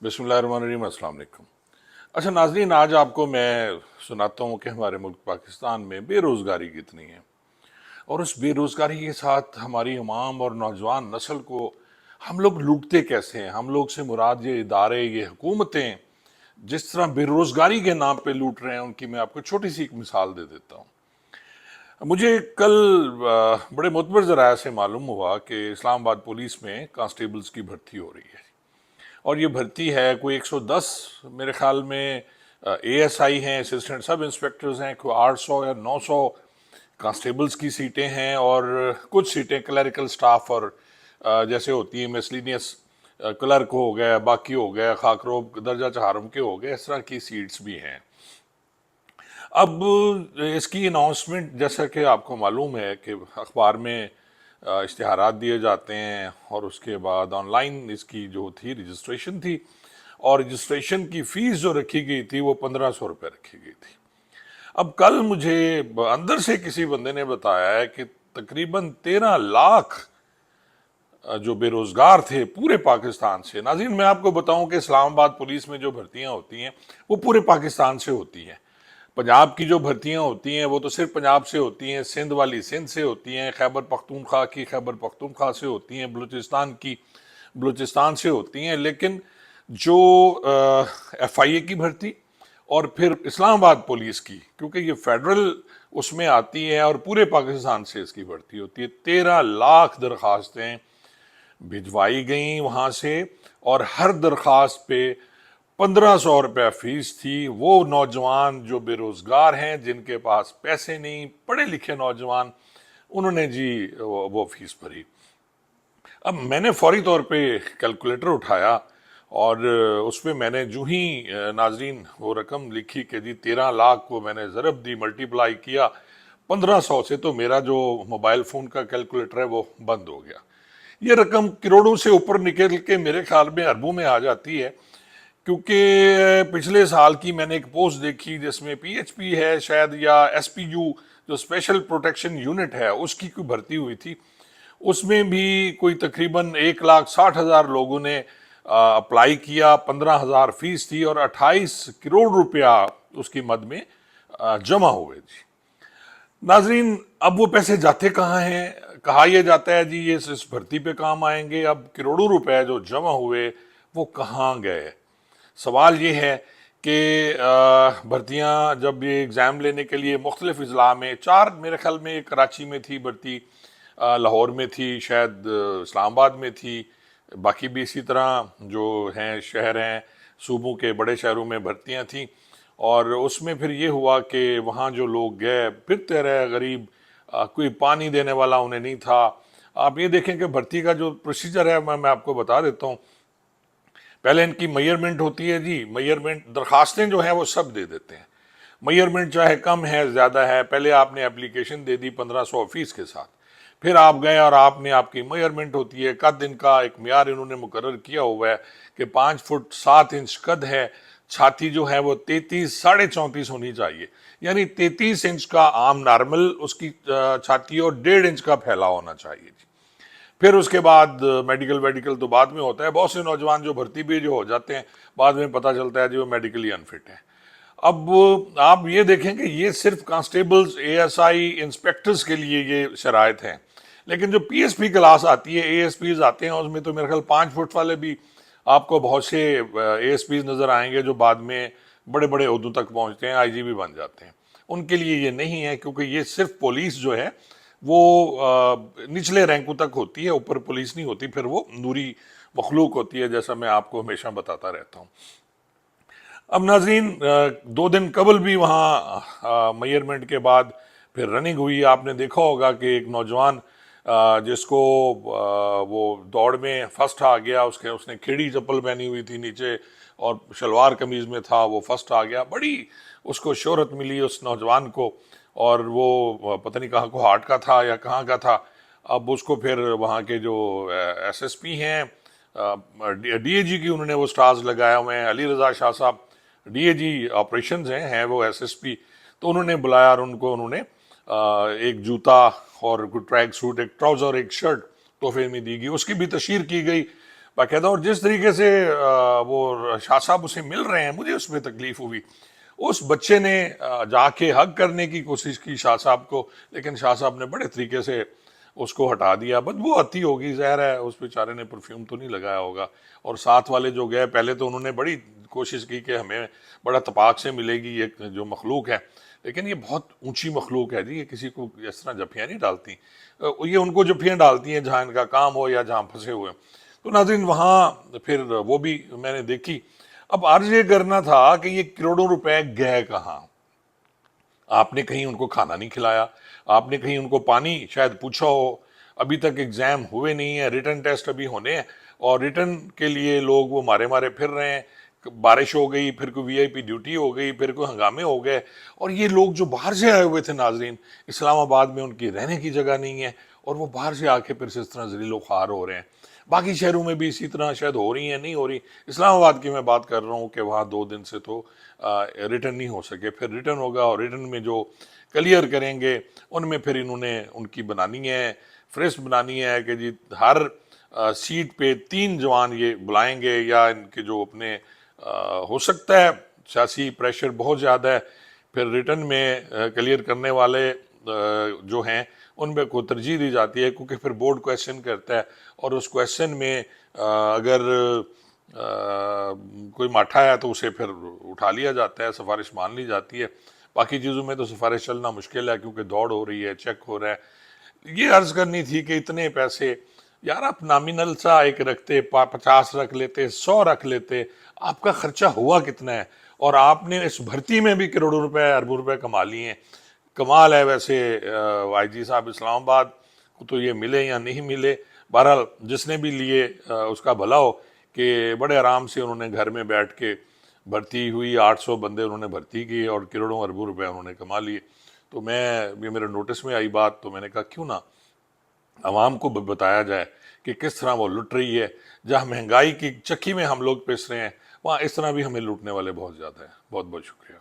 बिस्मिल्लाहिर्रहमानिर्रहीम, अस्सलाम वालेकुम। अच्छा नाज़रीन, आज आपको मैं सुनाता हूँ कि हमारे मुल्क पाकिस्तान में बेरोज़गारी कितनी है और उस बेरोज़गारी के साथ हमारी अवाम और नौजवान नस्ल को हम लोग लूटते कैसे हैं। हम लोग से मुराद ये इदारे, ये हुकूमतें जिस तरह बेरोज़गारी के नाम पे लूट रहे हैं, उनकी मैं आपको छोटी सी एक मिसाल दे देता हूँ। मुझे कल बड़े मुतबर ज़राया से मालूम हुआ कि इस्लामाबाद पुलिस में कांस्टेबल्स की भर्ती हो रही है और ये भर्ती है कोई 110 मेरे ख्याल में एएसआई हैं, असिस्टेंट सब इंस्पेक्टर्स हैं, कोई 800 या 900 कांस्टेबल्स की सीटें हैं और कुछ सीटें क्लरिकल स्टाफ और जैसे होती है मिसलिनियस क्लर्क हो गया, बाकी हो गया, खाकरोब दर्जा चहारम के हो गए, इस तरह की सीट्स भी हैं। अब इसकी अनाउंसमेंट जैसा कि आपको मालूम है कि अखबार में इश्तिहारात दिए जाते हैं और उसके बाद ऑनलाइन इसकी जो थी रजिस्ट्रेशन थी और रजिस्ट्रेशन की फ़ीस जो रखी गई थी वो 1500 रुपये रखी गई थी। अब कल मुझे अंदर से किसी बंदे ने बताया है कि तकरीबन 13 लाख जो बेरोजगार थे पूरे पाकिस्तान से। नाज़रीन, मैं आपको बताऊं कि इस्लामाबाद पुलिस में जो भर्तियां होती हैं वो पूरे पाकिस्तान से होती हैं। पंजाब की जो भर्तियां होती हैं वो तो सिर्फ पंजाब से होती हैं, सिंध वाली सिंध से होती हैं, खैबर पख्तूनख्वा की खैबर पख्तूनख्वा से होती हैं, बलूचिस्तान की बलूचिस्तान से होती हैं। लेकिन जो एफआईए की भर्ती और फिर इस्लामाबाद पुलिस की, क्योंकि ये फेडरल उसमें आती है और पूरे पाकिस्तान से इसकी भर्ती होती है, 13 लाख दरखास्तें भिजवाई गई वहां से और हर दरखास्त पे 1500 रुपया फीस थी। वो नौजवान जो बेरोजगार हैं, जिनके पास पैसे नहीं, पढ़े लिखे नौजवान, उन्होंने जी वो फीस भरी। अब मैंने फौरी तौर पे कैलकुलेटर उठाया और उस पर मैंने जो ही नाजरीन वो रकम लिखी कि जी 13 लाख को मैंने ज़रब दी, मल्टीप्लाई किया 1500 से, तो मेरा जो मोबाइल फ़ोन का कैलकुलेटर है वो बंद हो गया। ये रकम करोड़ों से ऊपर निकल के मेरे ख्याल में अरबों में आ जाती है, क्योंकि पिछले साल की मैंने एक पोस्ट देखी जिसमें पीएचपी है शायद या एसपीयू जो स्पेशल प्रोटेक्शन यूनिट है उसकी कोई भर्ती हुई थी। उसमें भी कोई तकरीबन 1,60,000 लोगों ने अप्लाई किया, 15,000 फीस थी और 28 करोड़ रुपया उसकी मद में जमा हुए जी। नाजरीन, अब वो पैसे जाते कहाँ हैं? कहा यह जाता है जी ये इस भर्ती पे काम आएंगे। अब करोड़ों रुपए जो जमा हुए वो कहाँ गए? सवाल ये है कि भर्तियां जब ये एग्ज़ाम लेने के लिए मुख्तलिफ अजला में, चार मेरे ख्याल में एक कराची में थी भर्ती, लाहौर में थी, शायद इस्लामाबाद में थी, बाकी भी इसी तरह जो हैं शहर हैं सूबों के बड़े शहरों में भर्तियां थी। और उसमें फिर ये हुआ कि वहाँ जो लोग गए फिरते रहे गरीब, कोई पानी देने वाला उन्हें नहीं था। आप ये देखें कि भर्ती का जो प्रोसीजर है मैं आपको बता देता हूँ। पहले इनकी मेजरमेंट होती है जी, मेजरमेंट दरखास्तें जो हैं वो सब दे देते हैं। मेजरमेंट चाहे कम है ज़्यादा है, पहले आपने एप्लीकेशन दे दी 1500 फीस के साथ, फिर आप गए और आपने आपकी मेजरमेंट होती है। कद इनका एक म्यार इन्होंने मुकर्रर किया हुआ है कि 5 फुट 7 इंच कद है, छाती जो है वो 33 साढ़े 34 होनी चाहिए, यानी 33 इंच का आम नॉर्मल उसकी छाती और 1.5 इंच का फैलाव होना चाहिए। फिर उसके बाद मेडिकल वेडिकल तो बाद में होता है। बहुत से नौजवान जो भर्ती भी जो हो जाते हैं बाद में पता चलता है जी वो मेडिकली अनफिट है। अब आप ये देखें कि ये सिर्फ कांस्टेबल्स, एएसआई, इंस्पेक्टर्स के लिए ये शराइत हैं, लेकिन जो पीएसपी क्लास आती है, एएसपीज आते हैं, उसमें तो मेरे ख्याल 5 फुट वाले भी आपको बहुत से एएसपीज नजर आएंगे जो बाद में बड़े बड़े ओहदों तक पहुंचते हैं, आईजी भी बन जाते हैं। उनके लिए ये नहीं है, क्योंकि ये सिर्फ पुलिस जो है वो निचले रैंकों तक होती है, ऊपर पुलिस नहीं होती, फिर वो नूरी मखलूक होती है, जैसा मैं आपको हमेशा बताता रहता हूँ। अब नाजरीन, 2 दिन कबल भी वहाँ मेजरमेंट के बाद फिर रनिंग हुई। आपने देखा होगा कि एक नौजवान जिसको वो दौड़ में फर्स्ट आ गया, उसने खेड़ी चप्पल पहनी हुई थी नीचे और शलवार कमीज में था, वो फर्स्ट आ गया। बड़ी उसको शोहरत मिली उस नौजवान को, और वो पता नहीं कहाँ को हार्ट का था या कहाँ का था। अब उसको फिर वहाँ के जो एसएसपी हैं, डीएजी की उन्होंने वो स्टार्स लगाया हुए हैं, अली रजा शाह साहब डीएजी ऑपरेशंस हैं वो एसएसपी, तो उन्होंने बुलाया और उन्होंने एक जूता और ट्रैक सूट, एक ट्राउजर, एक शर्ट तोहफे में दी गई, उसकी भी तशहीर की गई। باقاعدہ. اور جس طریقے سے وہ شاہ صاحب اسے مل رہے ہیں, مجھے اس میں تکلیف ہوئی. اس بچے نے جا کے حگ کرنے کی کوشش کی شاہ صاحب کو, لیکن شاہ صاحب نے بڑے طریقے سے اس کو ہٹا دیا. بدبو آتی ہوگی, ظاہر ہے اس بیچارے نے پرفیوم تو نہیں لگایا ہوگا. اور ساتھ والے جو گئے, پہلے تو انہوں نے بڑی کوشش کی کہ ہمیں بڑا تپاک سے ملے گی یہ جو مخلوق ہے, لیکن یہ بہت اونچی مخلوق ہے جی, یہ کسی کو اس طرح جفیاں نہیں ڈالتی. یہ ان کو جفیاں ڈالتی ہیں جہاں ان کا کام ہو یا جہاں پھنسے ہوئے. تو ناظرین وہاں پھر وہ بھی میں نے دیکھی. اب عرض یہ کرنا تھا کہ یہ کروڑوں روپے گئے کہاں. آپ نے کہیں ان کو کھانا نہیں کھلایا, آپ نے کہیں ان کو پانی شاید پوچھا ہو. ابھی تک ایگزام ہوئے نہیں ہیں, ریٹن ٹیسٹ ابھی ہونے ہیں, اور ریٹن کے لیے لوگ وہ مارے مارے پھر رہے ہیں. بارش ہو گئی, پھر کوئی وی آئی پی ڈیوٹی ہو گئی, پھر کوئی ہنگامے ہو گئے. اور یہ لوگ جو باہر سے آئے ہوئے تھے ناظرین, اسلام آباد میں ان کی رہنے کی جگہ نہیں ہے, اور وہ باہر سے آ کے پھر سے اس طرح ذلیل و خوار ہو رہے ہیں. باقی شہروں میں بھی اسی طرح شاید ہو رہی ہیں, نہیں ہو رہی. اسلام آباد کی میں بات کر رہا ہوں کہ وہاں 2 دن سے تو ریٹرن نہیں ہو سکے. پھر ریٹرن ہوگا, اور ریٹرن میں جو کلیئر کریں گے ان میں پھر انہوں نے ان کی بنانی ہے, فہرست بنانی ہے کہ جی ہر سیٹ پہ 3 جوان یہ بلائیں گے, یا ان کے جو اپنے ہو سکتا ہے سیاسی پریشر بہت زیادہ ہے. پھر ریٹرن میں کلیئر کرنے والے جو ہیں ان میں کو ترجیح دی جاتی ہے, کیونکہ پھر بورڈ کویشچن کرتا ہے, اور اس کویشچن میں اگر کوئی ماٹھا ہے تو اسے پھر اٹھا لیا جاتا ہے, سفارش مان لی جاتی ہے. باقی چیزوں میں تو سفارش چلنا مشکل ہے, کیونکہ دوڑ ہو رہی ہے, چیک ہو رہا ہے. یہ عرض کرنی تھی کہ اتنے پیسے یار آپ نامینل سا ایک رکھتے, 50 رکھ لیتے, 100 رکھ لیتے, آپ کا خرچہ ہوا کتنا ہے. اور آپ نے اس بھرتی میں بھی کروڑوں روپے اربوں روپے کما لیے ہیں. کمال ہے. ویسے آئی جی صاحب اسلام آباد کو تو یہ ملے یا نہیں ملے, بہرحال جس نے بھی لیے اس کا بھلا ہو, کہ بڑے آرام سے انہوں نے گھر میں بیٹھ کے بھرتی ہوئی, 800 بندے انہوں نے بھرتی کی, اور کروڑوں اربوں روپے انہوں نے کما لیے. تو یہ میرے نوٹس میں آئی بات, تو میں نے کہا کیوں نہ عوام کو بتایا جائے کہ کس طرح وہ لٹ رہی ہے. جہاں مہنگائی کی چکی میں ہم لوگ پس رہے ہیں, وہاں اس طرح بھی ہمیں لوٹنے والے بہت زیادہ ہیں. بہت بہت شکریہ.